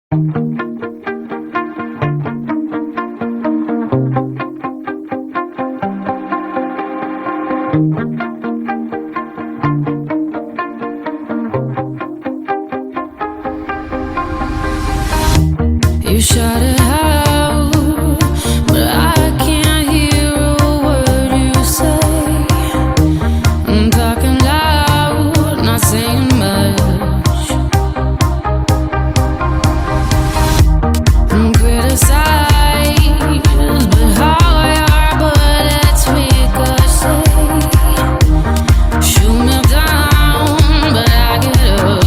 You shout it out, but I can't hear a word you say. I'm talking loud, not saying much. I'm criticized, but how your bullets ricochet. Shoot me down, but I get up.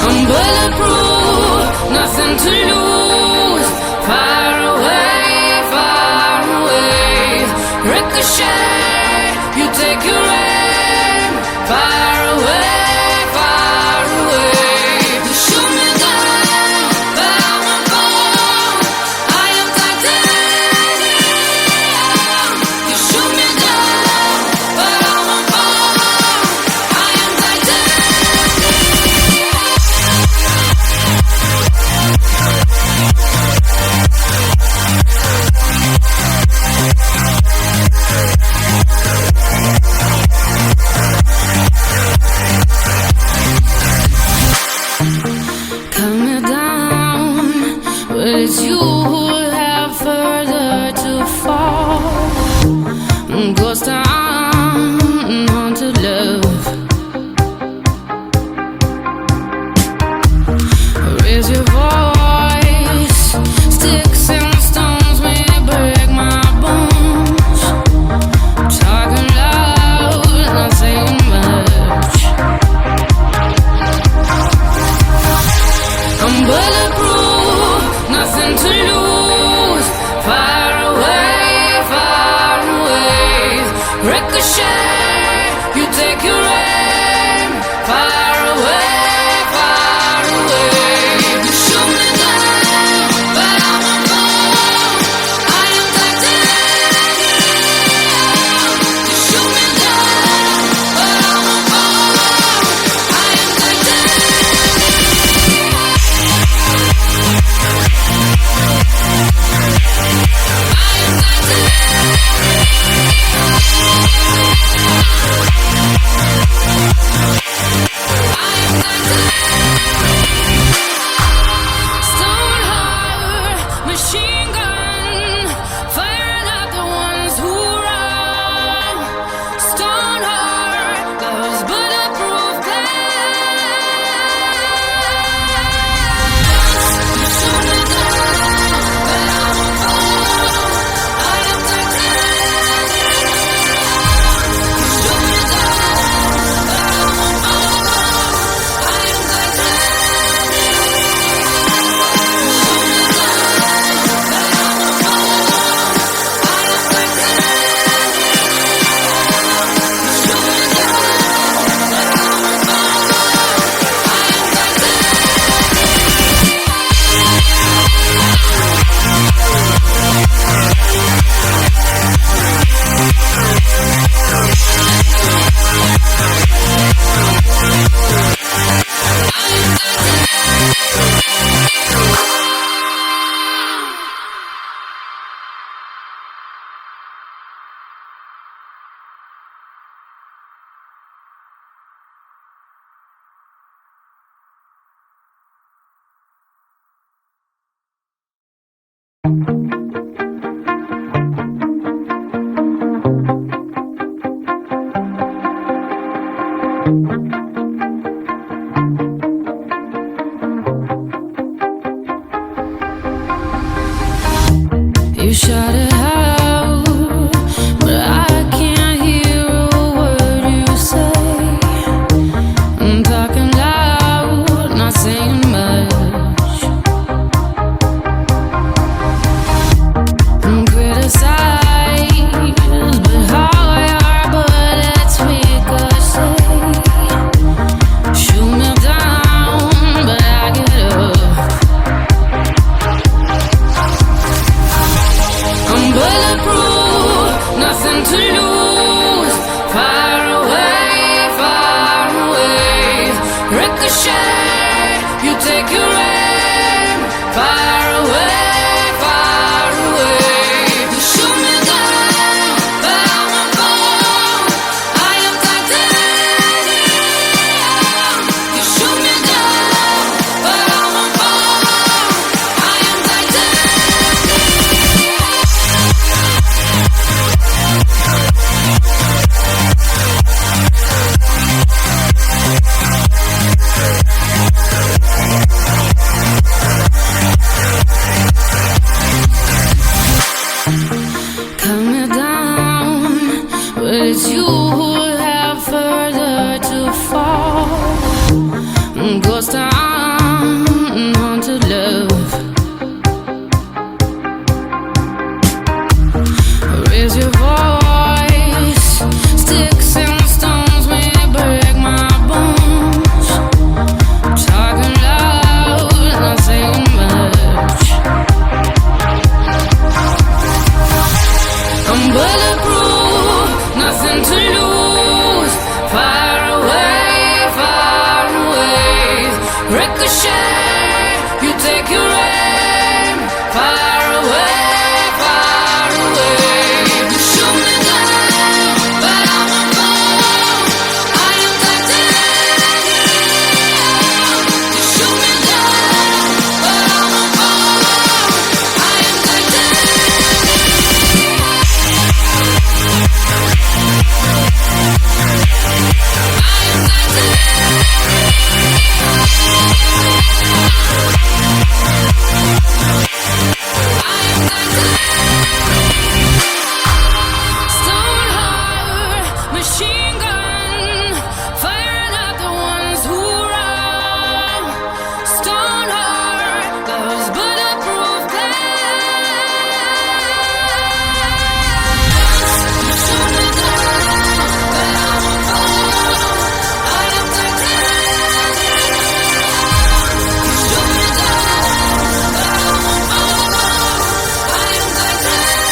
I'm bulletproof, nothing to lose. Far away, ricochet. You take your aim. Far away. You shoot me down, but I won't fall. I am titanium. You shoot me down, but I won't fall. I am titanium. Cut me down, but it's you who have further to fall. Ghost town, haunted love. Raise your voice, sticks and stones may break my bones. Talking loud, not saying much. I'm bulletproof, nothing to lose. Far away, ricochet. You take your aim. Far away. You shoot me down, but I won't fall. I am titanium. You shoot me down, but I won't fall. I am Stone heart, machine gun, firing at the ones who run. Stone heart, those bulletproof glass. You shoot me down, but I won't fall. I am titanium. You shoot me down, but I won't fall. I am titanium. You shout it out, but I can't hear a word you say. I'm talking loud, not saying much. I'm criticized, but how your bullets ricochet. Shoot me down, but I get up. I'm Ricochet, you take your aim far away, far away. You shoot me down, but I won't fall. I am titanium. You shoot me down, but I won't fall. I am cut me down, but it's you who have further to fall. Ghost town, haunted love. Raise your voice, sticks and stones may break my bones. Talking loud, not saying much. I'm bulletproof, nothing to lose. Far away, far away. Ricochet, you take your aim. Far away, far away. You shoot me down, but I won't fall. I am titanium. You shoot me down, but I won't fall. I am Stone heart, machine gun, firing at the ones who run. Stone heart, those bulletproof glass. You shoot me down, but I won't fall. I am titanium. You shoot me down, but I won't fall. I am titanium.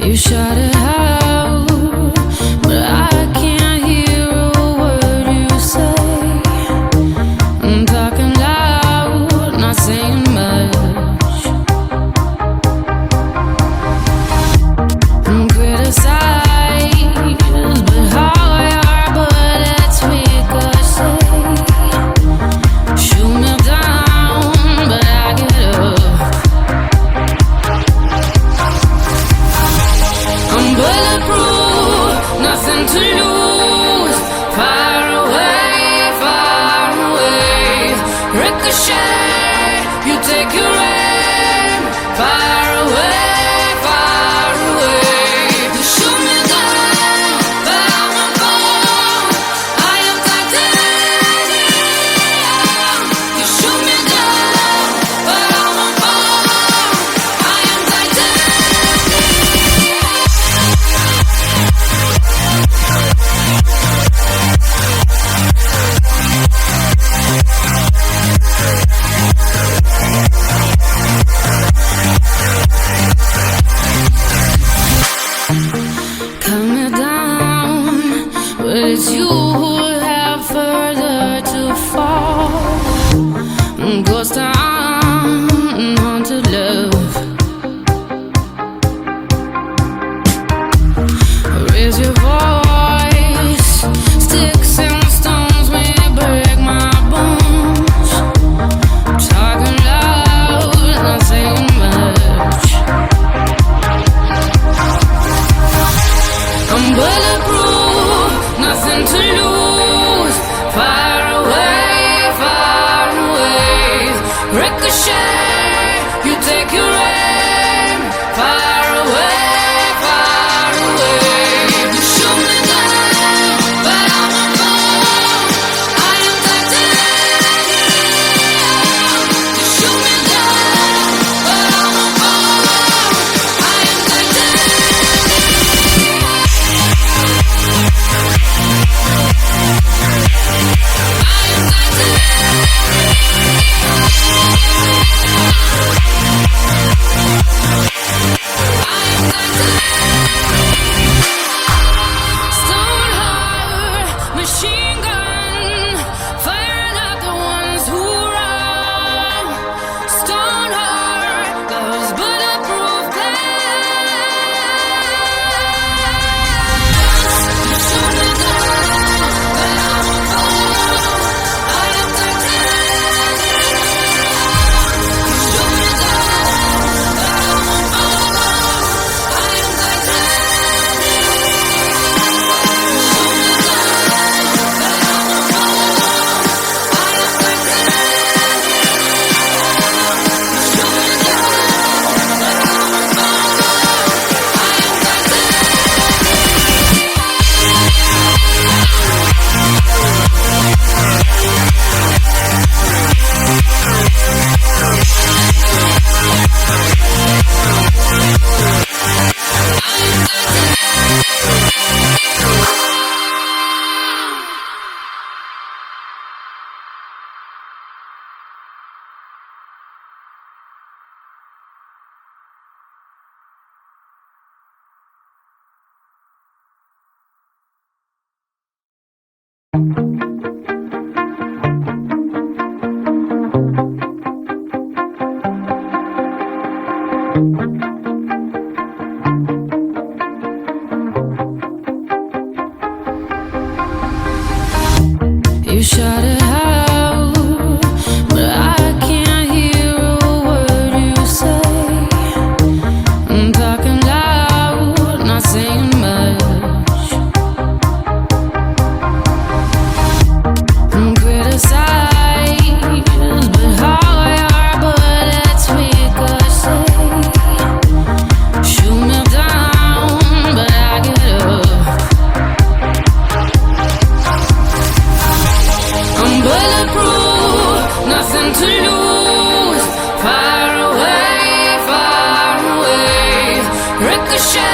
You shot it out, but I can't hear a word you say. I'm talking loud, not saying much. I'm criticized, but how your bullets ricochet. Shoot me down, but I get up. I'm bulletproof, nothing to lose. Far away, far away. Ricochet, you take your aim. Far away, far away. You shoot me down, but I won't fall. I am titanium. You shoot me down, but I won't fall. I am cut me down, but it's you who have further to fall. Ghost town, haunted love. Raise your voice. nothing to lose. Far away, far away. Ricochet, you take your aim. Far away, far away. You shoot me down, but I won't fall. I am titanium. You shoot me down, but I won't fall. I am titanium. Stone heart, machine gun, firing at the ones who run. Stone heart, those bulletproof glass. You shoot me down, but I won't fall. I am titanium. You shoot me down, but I won't fall. I am You shout it out, but I can't hear a word you say. I'm talking loud, not saying much. I'm criticized, but how your bullets ricochet. Shoot me down, but I get up. I'm bulletproof, nothing to lose.